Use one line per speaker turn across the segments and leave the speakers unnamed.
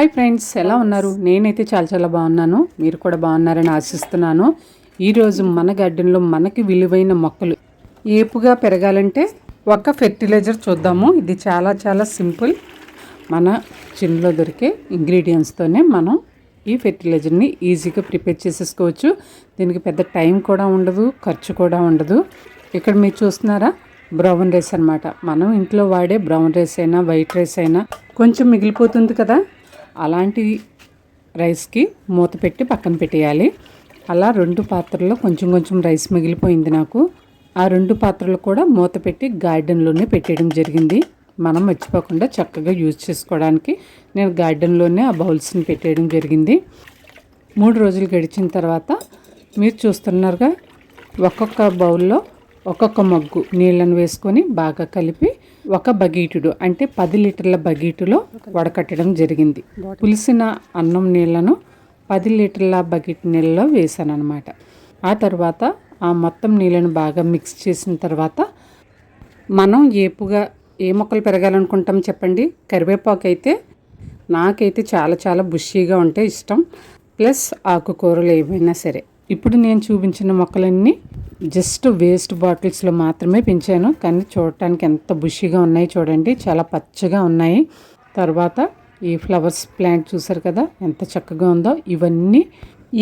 Hi friends, ఎలా ఉన్నారు? నేనైతే చాలా చాలా బాగున్నాను. మీరు కూడా బాగున్నారని ఆశిస్తున్నాను. ఈరోజు మన గార్డెన్లో మనకి విలువైన మొక్కలు ఏపుగా పెరగాలంటే ఒక ఫెర్టిలైజర్ చూద్దాము. ఇది చాలా చాలా సింపుల్. మన కిచెన్లో దొరికే ఇంగ్రీడియంట్స్తోనే మనం ఈ ఫెర్టిలైజర్ని ఈజీగా ప్రిపేర్ చేసేసుకోవచ్చు. దీనికి పెద్ద టైం కూడా ఉండదు, ఖర్చు కూడా ఉండదు. ఇక్కడ మీరు చూస్తున్నారా, బ్రౌన్ రైస్ అనమాట. మనం ఇంట్లో వాడే బ్రౌన్ రైస్ అయినా వైట్ రైస్ అయినా కొంచెం మిగిలిపోతుంది కదా, అలాంటి రైస్కి మూత పెట్టి పక్కన పెట్టేయాలి. అలా 2 పాత్రల్లో కొంచెం కొంచెం రైస్ మిగిలిపోయింది నాకు. ఆ 2 పాత్రలు కూడా మూత పెట్టి గార్డెన్లోనే పెట్టేయడం జరిగింది. మనం మర్చిపోకుండా చక్కగా యూజ్ చేసుకోవడానికి నేను గార్డెన్లోనే ఆ బౌల్స్ని పెట్టేయడం జరిగింది. 3 రోజులు గడిచిన తర్వాత మీరు చూస్తున్నారుగా, ఒక్కొక్క బౌల్లో ఒక్కొక్క మగ్గు నీళ్ళను వేసుకొని బాగా కలిపి ఒక బగీటుడు అంటే 10 లీటర్ల బగీటులో వడకట్టడం జరిగింది. పులిసిన అన్నం నీళ్లను 10 లీటర్ల బకెట్ నీళ్ళలో వేసాను అనమాట. ఆ తర్వాత ఆ మొత్తం నీళ్ళను బాగా మిక్స్ చేసిన తర్వాత మనం ఏపుగా ఏ మొక్కలు పెరగాలనుకుంటాం చెప్పండి. కరివేపాకు అయితే నాకైతే చాలా చాలా బుషీగా ఉంటే ఇష్టం. ప్లస్ ఆకుకూరలు ఏవైనా సరే. ఇప్పుడు నేను చూపించిన మొక్కలన్నీ జస్ట్ వేస్ట్ బాటిల్స్లో మాత్రమే పెంచాను, కానీ చూడటానికి ఎంత బుషీగా ఉన్నాయి చూడండి, చాలా పచ్చగా ఉన్నాయి. తర్వాత ఈ ఫ్లవర్స్ ప్లాంట్ చూసారు కదా, ఎంత చక్కగా ఉందో. ఇవన్నీ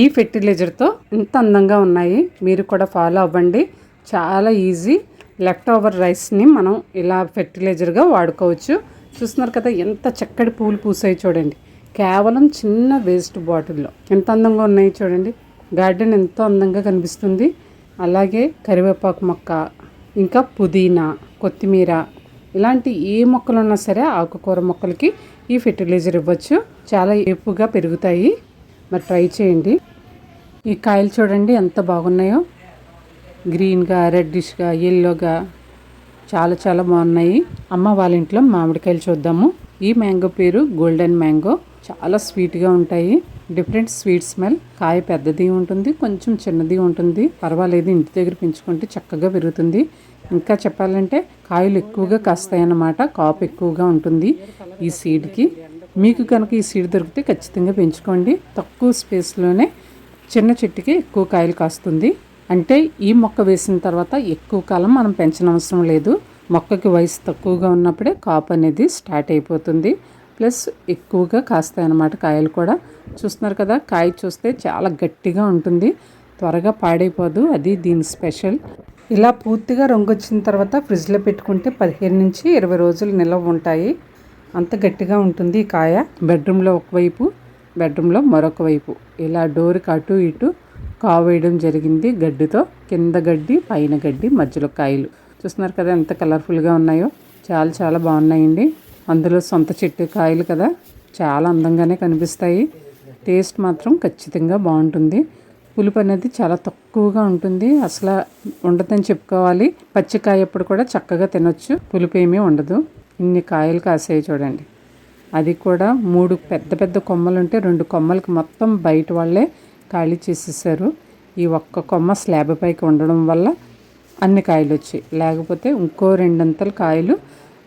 ఈ ఫెర్టిలైజర్తో ఎంత అందంగా ఉన్నాయి. మీరు కూడా ఫాలో అవ్వండి, చాలా ఈజీ. లెఫ్ట్ ఓవర్ రైస్ని మనం ఇలా ఫెర్టిలైజర్గా వాడుకోవచ్చు. చూస్తున్నారు కదా, ఎంత చక్కటి పూలు పూసాయి చూడండి, కేవలం చిన్న వేస్ట్ బాటిల్లో. ఎంత అందంగా ఉన్నాయి చూడండి. గార్డెన్ ఎంతో అందంగా కనిపిస్తుంది. అలాగే కరివేపాకు మొక్క, ఇంకా పుదీనా, కొత్తిమీర, ఇలాంటి ఏ మొక్కలు ఉన్నా సరే ఆకుకూర మొక్కలకి ఈ ఫెర్టిలైజర్ ఇవ్వచ్చు. చాలా ఏపుగా పెరుగుతాయి. మరి ట్రై చేయండి. ఈ కాయలు చూడండి ఎంత బాగున్నాయో, గ్రీన్గా, రెడ్డిష్గా, ఎల్లోగా చాలా చాలా బాగున్నాయి. అమ్మ వాళ్ళ ఇంట్లో మామిడికాయలు చూద్దాము. ఈ మ్యాంగో పేరు గోల్డెన్ మ్యాంగో. చాలా స్వీట్గా ఉంటాయి. Different sweet smell. కాయ పెద్దది ఉంటుంది, కొంచెం చిన్నది ఉంటుంది. పర్వాలేదు, ఇంటి దగ్గర పెంచుకుంటే చక్కగా పెరుగుతుంది. ఇంకా చెప్పాలంటే కాయలు ఎక్కువగా కాస్తాయి అన్నమాట. కాపు ఎక్కువగా ఉంటుంది ఈ సీడ్కి. మీకు కనుక ఈ సీడ్ దొరికితే ఖచ్చితంగా పెంచుకోండి. తక్కువ స్పేస్లోనే చిన్న చెట్టుకి ఎక్కువ కాయలు కాస్తుంది. అంటే ఈ మొక్క వేసిన తర్వాత ఎక్కువ కాలం మనం పెంచనవసరం లేదు. మొక్కకి వయసు తక్కువగా ఉన్నప్పుడే కాపు అనేది స్టార్ట్ అయిపోతుంది. ప్లస్ ఎక్కువగా కాస్తాయి అన్నమాట కాయలు కూడా. చూస్తున్నారు కదా, కాయ చూస్తే చాలా గట్టిగా ఉంటుంది, త్వరగా పాడైపోదు. అది దీని స్పెషల్. ఇలా పూర్తిగా రంగు వచ్చిన తర్వాత ఫ్రిడ్జ్లో పెట్టుకుంటే 15 నుంచి 20 రోజులు నిల్వ ఉంటాయి. అంత గట్టిగా ఉంటుంది ఈ కాయ. బెడ్రూమ్లో ఒకవైపు, బెడ్రూమ్లో మరొక వైపు ఇలా డోర్కి అటు ఇటు కావేయడం జరిగింది గడ్డితో. కింద గడ్డి, పైన గడ్డి, మధ్యలో కాయలు. చూస్తున్నారు కదా ఎంత కలర్ఫుల్గా ఉన్నాయో. చాలా చాలా బాగున్నాయండి. అందులో సొంత చెట్టు కాయలు కదా, చాలా అందంగానే కనిపిస్తాయి. టేస్ట్ మాత్రం ఖచ్చితంగా బాగుంటుంది. పులుపు అనేది చాలా తక్కువగా ఉంటుంది, అసలు ఉండదని చెప్పుకోవాలి. పచ్చికాయ ఎప్పుడు కూడా చక్కగా తినొచ్చు, పులుపు ఏమీ ఉండదు. ఇన్ని కాయలు కాసాయి చూడండి. అది కూడా 3 పెద్ద పెద్ద కొమ్మలు ఉంటే 2 కొమ్మలకి మొత్తం బయట వాళ్ళే ఖాళీ చేసేసారు. ఈ ఒక్క కొమ్మ స్లాబ్ పైకి ఉండడం వల్ల అన్ని కాయలు వచ్చాయి. లేకపోతే ఇంకో 2 అంతల కాయలు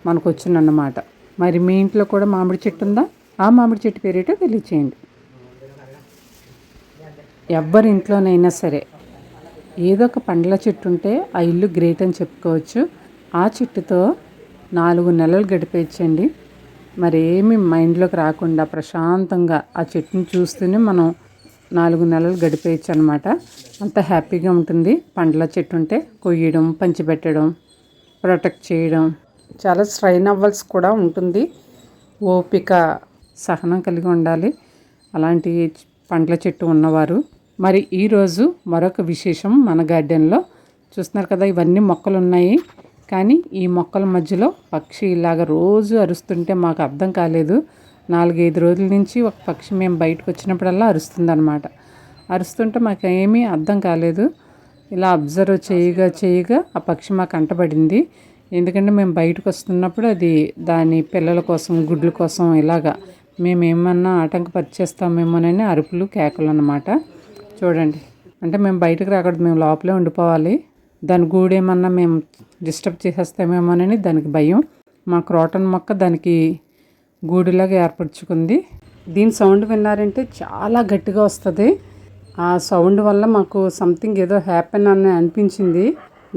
మనకు వచ్చినన్నమాట. మరి మీ ఇంట్లో కూడా మామిడి చెట్టు ఉందా? ఆ మామిడి చెట్టు పేరేటో తెలియచేయండి. ఎవరి ఇంట్లోనైనా సరే ఏదో ఒక పండ్ల చెట్టు ఉంటే ఆ ఇల్లు గ్రేట్ అని చెప్పుకోవచ్చు. ఆ చెట్టుతో 4 నెలలు గడిపేయచ్చండి. మరి ఏమి మైండ్లోకి రాకుండా ప్రశాంతంగా ఆ చెట్టుని చూస్తూనే మనం 4 నెలలు గడిపేయచ్చు అనమాట. అంత హ్యాపీగా ఉంటుంది. పండ్ల చెట్టు ఉంటే కొయ్యడం, పంచిపెట్టడం, ప్రొటెక్ట్ చేయడం చాలా స్ట్రైన్ అవ్వాల్సి కూడా ఉంటుంది. ఓపిక, సహనం కలిగి ఉండాలి అలాంటి పండ్ల చెట్టు ఉన్నవారు. మరి ఈరోజు మరొక విశేషం మన గార్డెన్లో. చూస్తున్నారు కదా, ఇవన్నీ మొక్కలు ఉన్నాయి, కానీ ఈ మొక్కల మధ్యలో పక్షి ఇలాగ రోజు అరుస్తుంటే మాకు అర్థం కాలేదు. 4-5 రోజుల నుంచి ఒక పక్షి మేము బయటకు వచ్చినప్పుడల్లా అరుస్తుందన్నమాట. అరుస్తుంటే మాకు ఏమీ అర్థం కాలేదు. ఇలా అబ్జర్వ్ చేయగా ఆ పక్షి మాకు అంటబడింది. ఎందుకంటే మేము బయటకు వస్తున్నప్పుడు అది దాని పిల్లల కోసం, గుడ్ల కోసం ఇలాగా మేమేమన్నా ఆటంకపరిచేస్తామేమోనని అరుపులు, కేకలు అన్నమాట. చూడండి, అంటే మేము బయటకు రాకూడదు, మేము లోపలే ఉండిపోవాలి. దాని గూడేమన్నా మేము డిస్టర్బ్ చేసేస్తామేమోనని దానికి భయం. మా క్రోటన్ మొక్క దానికి గూడులాగా ఏర్పరచుకుంది. దీని సౌండ్ విన్నారంటే చాలా గట్టిగా వస్తుంది. ఆ సౌండ్ వల్ల మాకు సంథింగ్ ఏదో హ్యాపెన్ అని అనిపించింది.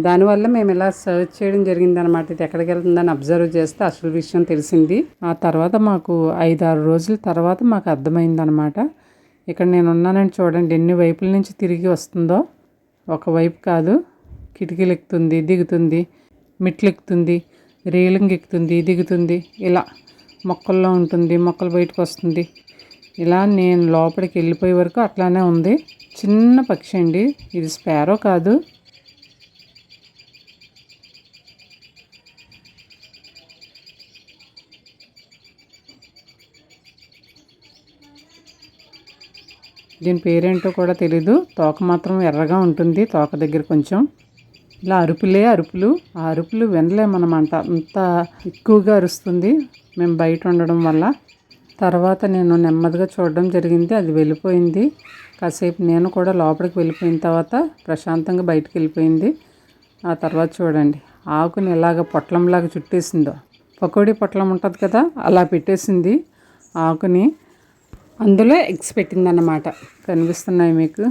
దానివల్ల మేము ఇలా సర్చ్ చేయడం జరిగింది అనమాట. ఇది ఎక్కడికి వెళ్తుందని అబ్జర్వ్ చేస్తే అసలు విషయం తెలిసింది. ఆ తర్వాత మాకు 5-6 రోజుల తర్వాత మాకు అర్థమైంది అనమాట. ఇక్కడ నేను ఉన్నానని చూడండి ఎన్ని వైపుల నుంచి తిరిగి వస్తుందో. ఒకవైపు కాదు, కిటికీలు ఎక్కుతుంది, దిగుతుంది, మెట్లు ఎక్కుతుంది, రేలింగ్ ఎక్కుతుంది, దిగుతుంది, ఇలా మొక్కల్లో ఉంటుంది, మొక్కలు బయటకు వస్తుంది. ఇలా నేను లోపలికి వెళ్ళిపోయే వరకు అట్లానే ఉంది. చిన్న పక్షి అండి, ఇది స్పారో కాదు. దీని పేరేంటో కూడా తెలీదు. తోక మాత్రం ఎర్రగా ఉంటుంది, తోక దగ్గర కొంచెం. ఇలా అరుపులే అరుపులు. ఆ అరుపులు వినలేమన్నమాట, అంత ఎక్కువగా అరుస్తుంది మేము బయట ఉండడం వల్ల. తర్వాత నేను నెమ్మదిగా చూడడం జరిగింది, అది వెళ్ళిపోయింది. కాసేపు నేను కూడా లోపలికి వెళ్ళిపోయిన తర్వాత ప్రశాంతంగా బయటకు వెళ్ళిపోయింది. ఆ తర్వాత చూడండి ఆకుని ఎలాగ పొట్లంలాగా చుట్టేసిందో. పకోడీ పొట్లం ఉంటుంది కదా, అలా పెట్టేసింది ఆకుని. అందులో ఎగ్స్ పెట్టిందన్నమాట. కనిపిస్తున్నాయి మీకు.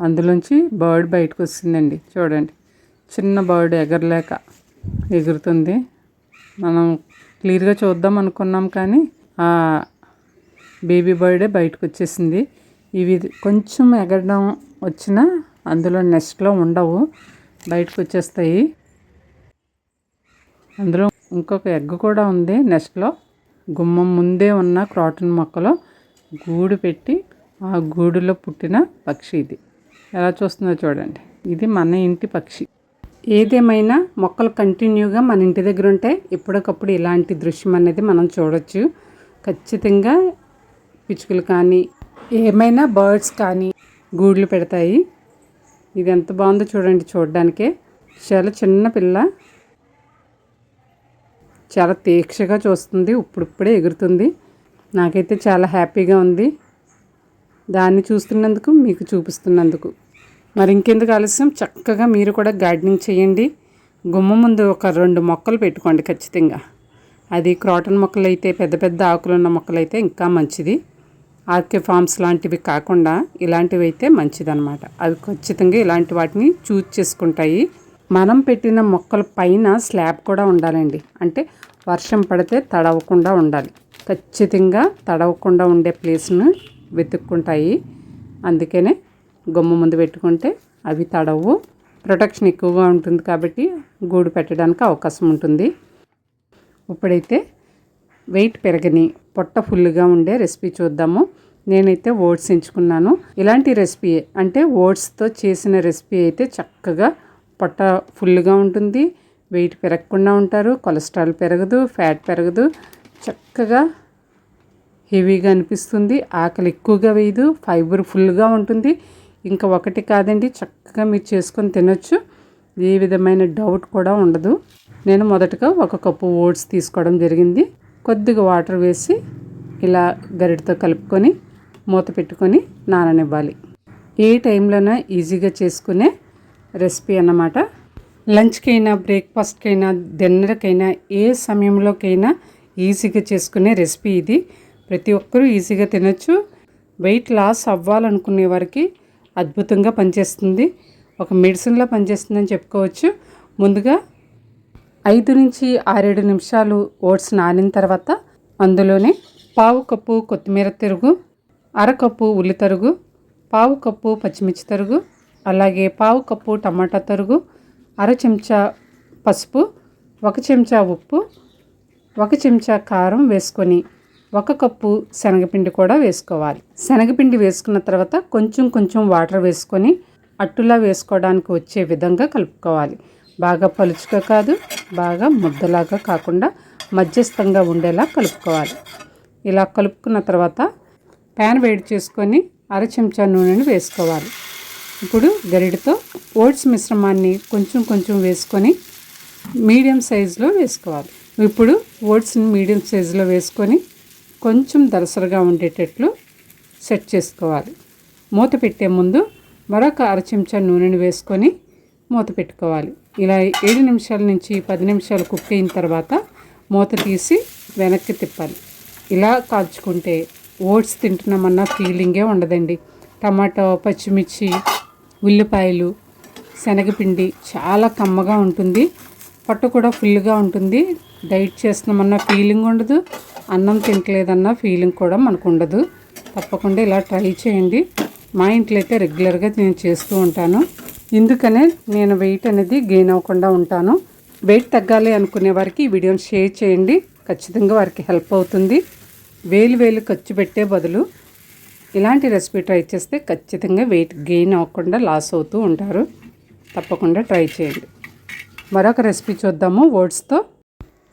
అందులోంచి బర్డ్ బయటకు వస్తుందండి. చూడండి, చిన్న బర్డ్ ఎగరలేక ఎగురుతుంది. మనం క్లియర్గా చూద్దాం అనుకున్నాం కానీ ఆ బేబీ బర్డే బయటకు వచ్చేసింది. ఇవి కొంచెం ఎగరడం వచ్చినా అందులో నెస్ట్లో ఉండవు, బయటకు వచ్చేస్తాయి. అందులో ఇంకొక ఎగ్ కూడా ఉంది నెస్ట్లో. గుమ్మం ముందే ఉన్న క్రాటన్ మొక్కలో గూడు పెట్టి ఆ గూడులో పుట్టిన పక్షి ఇది. ఎలా చూస్తుందో చూడండి. ఇది మన ఇంటి పక్షి. ఏదేమైనా మొక్కలు కంటిన్యూగా మన ఇంటి దగ్గర ఉంటే ఎప్పటికప్పుడు ఇలాంటి దృశ్యం అనేది మనం చూడొచ్చు. ఖచ్చితంగా పిచ్చుకలు కానీ ఏమైనా బర్డ్స్ కానీ గూడులు పెడతాయి. ఇది ఎంత బాగుందో చూడండి చూడడానికే. చాలా చిన్న పిల్ల, చాలా తీక్షగా చూస్తుంది, ఇప్పుడిప్పుడే ఎగురుతుంది. నాకైతే చాలా హ్యాపీగా ఉంది దాన్ని చూస్తున్నందుకు, మీకు చూపిస్తున్నందుకు. మరి ఇంకెందుకు ఆలస్యం, చక్కగా మీరు కూడా గార్డెనింగ్ చేయండి. గుమ్మం ముందు ఒక 2 మొక్కలు పెట్టుకోండి ఖచ్చితంగా. అది క్రాటన్ మొక్కలు అయితే, పెద్ద పెద్ద ఆకులు ఉన్న మొక్కలు అయితే ఇంకా మంచిది. ఆర్కే ఫార్మ్స్ లాంటివి కాకుండా ఇలాంటివి అయితే మంచిదన్నమాట. అవి ఖచ్చితంగా ఇలాంటి వాటిని చూజ్ చేసుకుంటాయి. మనం పెట్టిన మొక్కల పైన స్లాబ్ కూడా ఉండాలండి. అంటే వర్షం పడితే తడవకుండా ఉండాలి. ఖచ్చితంగా తడవకుండా ఉండే ప్లేస్ను వెతుక్కుంటాయి. అందుకనే గుమ్మ ముందు పెట్టుకుంటే అవి తడవు, ప్రొటెక్షన్ ఎక్కువగా ఉంటుంది కాబట్టి గూడు పెట్టడానికి అవకాశం ఉంటుంది. ఇప్పుడైతే వెయిట్ పెరగని పొట్ట ఫుల్గా ఉండే రెసిపీ చూద్దాము. నేనైతే ఓట్స్ ఎంచుకున్నాను. ఇలాంటి రెసిపీ అంటే ఓట్స్తో చేసిన రెసిపీ అయితే చక్కగా పొట్ట ఫుల్గా ఉంటుంది, వెయిట్ పెరగకుండా ఉంటారు, కొలెస్ట్రాల్ పెరగదు, ఫ్యాట్ పెరగదు, చక్కగా హెవీగా అనిపిస్తుంది, ఆకలి ఎక్కువగా వేయదు, ఫైబర్ ఫుల్గా ఉంటుంది. ఇంకా ఒకటి కాదండి, చక్కగా మీరు చేసుకొని తినొచ్చు. ఏ విధమైన డౌట్ కూడా ఉండదు. నేను మొదటగా 1 కప్పు ఓట్స్ తీసుకోవడం జరిగింది. కొద్దిగా వాటర్ వేసి ఇలా గరిటతో కలుపుకొని మూత పెట్టుకొని నాననివ్వాలి. ఏ టైంలోనైనా ఈజీగా చేసుకునే రెసిపీ అన్నమాట. లంచ్కైనా, బ్రేక్ఫాస్ట్కైనా, డిన్నర్కైనా, ఏ సమయంలోకైనా ఈజీగా చేసుకునే రెసిపీ ఇది. ప్రతి ఒక్కరూ ఈజీగా తినొచ్చు. వెయిట్ లాస్ అవ్వాలనుకునే వారికి అద్భుతంగా పనిచేస్తుంది. ఒక మెడిసిన్లా పనిచేస్తుందని చెప్పుకోవచ్చు. ముందుగా 5 నుంచి 6-7 నిమిషాలు ఓట్స్ నానిన తర్వాత అందులోనే 1/4 కప్పు కొత్తిమీర తరుగు, 1/2 కప్పు ఉల్లి తరుగు, 1/4 కప్పు పచ్చిమిర్చి తరుగు, అలాగే 1/4 కప్పు టమాటా తరుగు, 1/2 చెంచా పసుపు, 1 చెంచా ఉప్పు, 1 చెంచా కారం వేసుకొని 1 కప్పు శనగపిండి కూడా వేసుకోవాలి. శనగపిండి వేసుకున్న తర్వాత కొంచెం కొంచెం వాటర్ వేసుకొని అట్టులా వేసుకోవడానికి వచ్చే విధంగా కలుపుకోవాలి. బాగా పలుచుగా కాదు, బాగా ముద్దలాగా కాకుండా మధ్యస్థంగా ఉండేలా కలుపుకోవాలి. ఇలా కలుపుకున్న తర్వాత ప్యాన్ వేడి చేసుకొని 1/2 చెంచా నూనెను వేసుకోవాలి. ఇప్పుడు గరిటతో ఓట్స్ మిశ్రమాన్ని కొంచెం కొంచెం వేసుకొని మీడియం సైజులో వేసుకోవాలి. ఇప్పుడు ఓట్స్ని మీడియం సైజులో వేసుకొని కొంచెం దలసరగా ఉండేటట్లు సెట్ చేసుకోవాలి. మూత పెట్టే ముందు మరొక 1/2 చెంచా నూనెను వేసుకొని మూత పెట్టుకోవాలి. ఇలా 7 నిమిషాల నుంచి 10 నిమిషాలు కుక్ అయిన తర్వాత మూత తీసి వెనక్కి తిప్పాలి. ఇలా కాల్చుకుంటే ఓట్స్ తింటున్నామన్న ఫీలింగే ఉండదండి. టమాటో, పచ్చిమిర్చి, ఉల్లిపాయలు, శనగపిండి చాలా కమ్మగా ఉంటుంది. పొట్ట కూడా ఫుల్గా ఉంటుంది. డైట్ చేస్తున్నామన్న ఫీలింగ్ ఉండదు, అన్నం తింటలేదన్న ఫీలింగ్ కూడా మనకు ఉండదు. తప్పకుండా ఇలా ట్రై చేయండి. మా ఇంట్లో అయితే రెగ్యులర్గా నేను చేస్తూ ఉంటాను. ఇందుకనే నేను వెయిట్ అనేది గెయిన్ అవ్వకుండా ఉంటాను. వెయిట్ తగ్గాలి అనుకునే వారికి ఈ వీడియోని షేర్ చేయండి. ఖచ్చితంగా వారికి హెల్ప్ అవుతుంది. వేలు ఖర్చు పెట్టే బదులు ఇలాంటి రెసిపీ ట్రై చేస్తే ఖచ్చితంగా వెయిట్ గెయిన్ అవ్వకుండా లాస్ అవుతూ ఉంటారు. తప్పకుండా ట్రై చేయండి. మరొక రెసిపీ చూద్దాము ఓట్స్తో.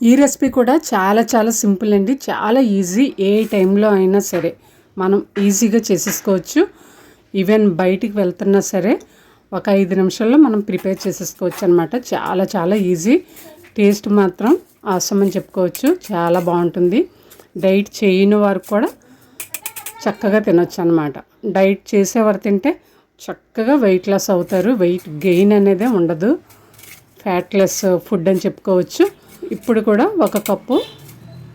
ఈ రెసిపీ కూడా చాలా సింపుల్ అండి. చాలా ఈజీ. ఏ టైంలో అయినా సరే మనం ఈజీగా చేసేసుకోవచ్చు. ఈవెన్ బయటికి వెళ్తున్నా సరే ఒక 5 నిమిషాల్లో మనం ప్రిపేర్ చేసేసుకోవచ్చు అనమాట. చాలా ఈజీ. టేస్ట్ మాత్రం ఆసమ్ అని చెప్పుకోవచ్చు. చాలా బాగుంటుంది. డైట్ చేయని వారు కూడా చక్కగా తినొచ్చు అనమాట. డైట్ చేసేవారు తింటే చక్కగా వెయిట్ లాస్ అవుతారు. వెయిట్ గెయిన్ అనేదే ఉండదు. ఫ్యాట్లెస్ ఫుడ్ అని చెప్పుకోవచ్చు. ఇప్పుడు కూడా 1 కప్పు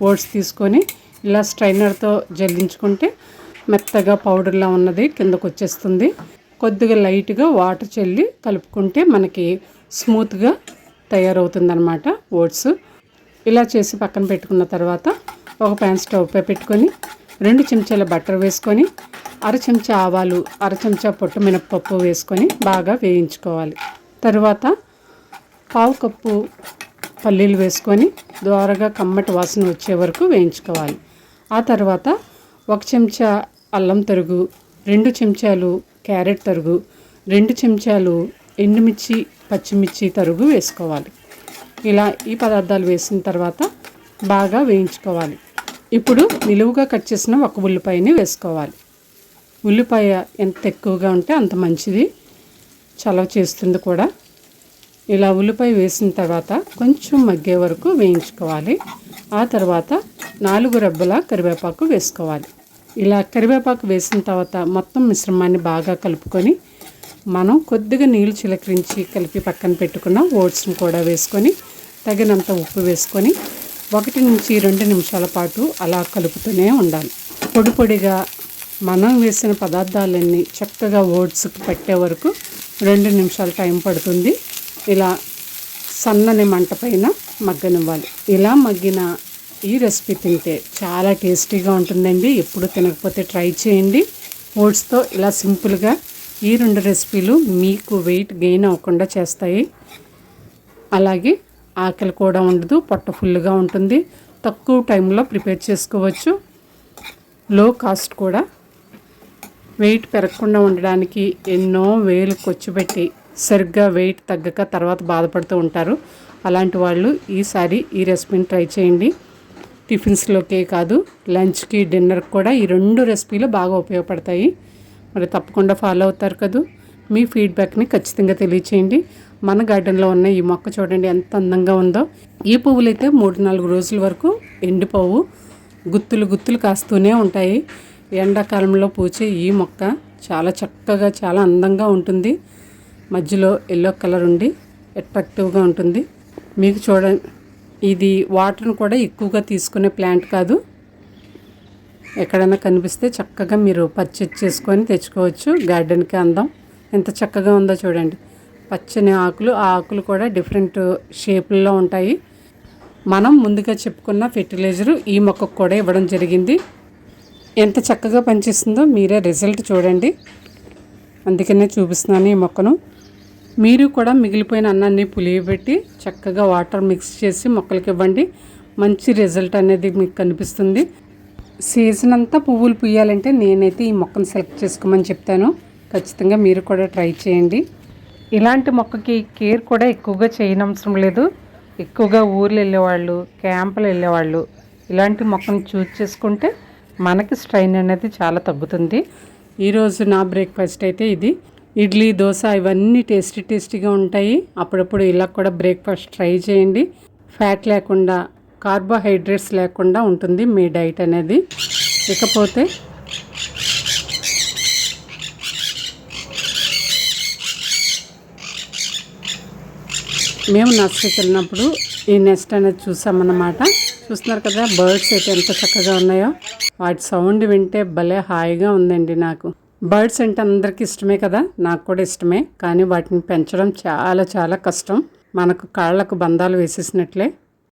ఓట్స్ తీసుకొని ఇలా స్ట్రైనర్తో జల్లించుకుంటే మెత్తగా పౌడర్లా ఉన్నది కిందకు వచ్చేస్తుంది. కొద్దిగా లైట్గా వాటర్ చల్లి కలుపుకుంటే మనకి స్మూత్గా తయారవుతుంది అనమాట ఓట్స్. ఇలా చేసి పక్కన పెట్టుకున్న తర్వాత ఒక ప్యాన్ స్టవ్ పై పెట్టుకొని 2 చెంచాల బటర్ వేసుకొని 1/2 చెంచా ఆవాలు, 1/2 చెంచా పొట్టు మినపప్పు వేసుకొని బాగా వేయించుకోవాలి. తర్వాత 1/2 కప్పు పల్లీలు వేసుకొని దోరగా కమ్మటి వాసన వచ్చే వరకు వేయించుకోవాలి. ఆ తర్వాత 1 చెంచా అల్లం తరుగు, 2 చెంచాలు క్యారెట్ తరుగు, 2 చెంచాలు ఎండుమిర్చి, పచ్చిమిర్చి తరుగు వేసుకోవాలి. ఇలా ఈ పదార్థాలు వేసిన తర్వాత బాగా వేయించుకోవాలి. ఇప్పుడు నిలువుగా కట్ చేసిన 1 ఉల్లిపాయని వేసుకోవాలి. ఉల్లిపాయ ఎంత ఎక్కువగా ఉంటే అంత మంచిది, చలవ చేస్తుంది కూడా. ఇలా ఉల్లిపాయ వేసిన తర్వాత కొంచెం మగ్గే వరకు వేయించుకోవాలి. ఆ తర్వాత 4 రెబ్బల కరివేపాకు వేసుకోవాలి. ఇలా కరివేపాకు వేసిన తర్వాత మొత్తం మిశ్రమాన్ని బాగా కలుపుకొని మనం కొద్దిగా నీళ్ళు చిలకరించి కలిపి పక్కన పెట్టుకున్న ఓట్స్ని కూడా వేసుకొని తగినంత ఉప్పు వేసుకొని 1 నుంచి 2 నిమిషాల పాటు అలా కలుపుతూనే ఉండాలి. పొడిగా మనం వేసిన పదార్థాలన్నీ చక్కగా ఓట్స్కి పట్టే వరకు 2 నిమిషాలు టైం పడుతుంది. ఇలా సన్నని మంట పైన మగ్గనివ్వాలి. ఇలా మగ్గిన ఈ రెసిపీ తింటే చాలా టేస్టీగా ఉంటుందండి. ఎప్పుడు తినకపోతే ట్రై చేయండి. ఓట్స్తో ఇలా సింపుల్గా ఈ 2 రెసిపీలు మీకు వెయిట్ గెయిన్ అవ్వకుండా చేస్తాయి. అలాగే ఆకలి కూడా ఉండదు, పొట్ట ఫుల్గా ఉంటుంది. తక్కువ టైంలో ప్రిపేర్ చేసుకోవచ్చు. లో కాస్ట్ కూడా. వెయిట్ పెరగకుండా ఉండడానికి ఎన్నో వేలు ఖర్చు పెట్టి సరిగ్గా వెయిట్ తగ్గక తర్వాత బాధపడుతూ ఉంటారు. అలాంటి వాళ్ళు ఈసారి ఈ రెసిపీని ట్రై చేయండి. టిఫిన్స్లోకే కాదు, లంచ్కి, డిన్నర్కి కూడా ఈ 2 రెసిపీలు బాగా ఉపయోగపడతాయి. మరి తప్పకుండా ఫాలో అవుతారు కదా. మీ ఫీడ్బ్యాక్ని ఖచ్చితంగా తెలియచేయండి. మన గార్డెన్లో ఉన్న ఈ మొక్క చూడండి ఎంత అందంగా ఉందో. ఈ పువ్వులు అయితే 3-4 రోజుల వరకు ఎండిపోవు, గుత్తులు కాస్తూనే ఉంటాయి. ఎండాకాలంలో పూచే ఈ మొక్క చాలా చక్కగా చాలా అందంగా ఉంటుంది. మధ్యలో ఎల్లో కలర్ ఉండి అట్రాక్టివ్గా ఉంటుంది. మీకు చూడండి, ఇది వాటర్ని కూడా ఎక్కువగా తీసుకునే ప్లాంట్ కాదు. ఎక్కడైనా కనిపిస్తే చక్కగా మీరు పర్చేజ్ చేసుకొని తెచ్చుకోవచ్చు. గార్డెన్కి అందం ఎంత చక్కగా ఉందో చూడండి. పచ్చని ఆకులు, ఆ ఆకులు కూడా డిఫరెంట్ షేపుల్లో ఉంటాయి. మనం ముందుగా చెప్పుకున్న ఫెర్టిలైజరు ఈ మొక్కకు కూడా ఇవ్వడం జరిగింది. ఎంత చక్కగా పనిచేస్తుందో మీరే రిజల్ట్ చూడండి. అందుకనే చూపిస్తున్నాను ఈ మొక్కను. మీరు కూడా మిగిలిపోయిన అన్నాన్ని పులియబెట్టి చక్కగా వాటర్ మిక్స్ చేసి మొక్కలకి ఇవ్వండి. మంచి రిజల్ట్ అనేది మీకు కనిపిస్తుంది. సీజన్ అంతా పువ్వులు పూయాలంటే నేనైతే ఈ మొక్కను సెలెక్ట్ చేసుకోమని చెప్తాను. ఖచ్చితంగా మీరు కూడా ట్రై చేయండి. ఇలాంటి మొక్కకి కేర్ కూడా ఎక్కువగా చేయనవసరం లేదు. ఎక్కువగా ఊర్లు వెళ్ళేవాళ్ళు, క్యాంపులు వెళ్ళేవాళ్ళు ఇలాంటి మొక్కను చూస్ చేసుకుంటే మనకి స్ట్రెయిన్ అనేది చాలా తగ్గుతుంది. ఈరోజు నా బ్రేక్ఫాస్ట్ అయితే ఇది. ఇడ్లీ, దోశ ఇవన్నీ టేస్టీగా ఉంటాయి. అప్పుడప్పుడు ఇలా కూడా బ్రేక్ఫాస్ట్ ట్రై చేయండి. ఫ్యాట్ లేకుండా, కార్బోహైడ్రేట్స్ లేకుండా ఉంటుంది మీ డైట్ అనేది. ఇకపోతే మేము నర్సరీకి వెళ్ళినప్పుడు ఈ నెస్ట్ అనేది చూసామన్నమాట. చూస్తున్నారు కదా బర్డ్స్ అయితే ఎంత చక్కగా ఉన్నాయో. వాటి సౌండ్ వింటే భలే హాయిగా ఉందండి నాకు. బర్డ్స్ అంటే అందరికీ ఇష్టమే కదా, నాకు కూడా ఇష్టమే. కానీ వాటిని పెంచడం చాలా చాలా కష్టం. మనకు కాళ్ళకు బంధాలు వేసేసినట్లే.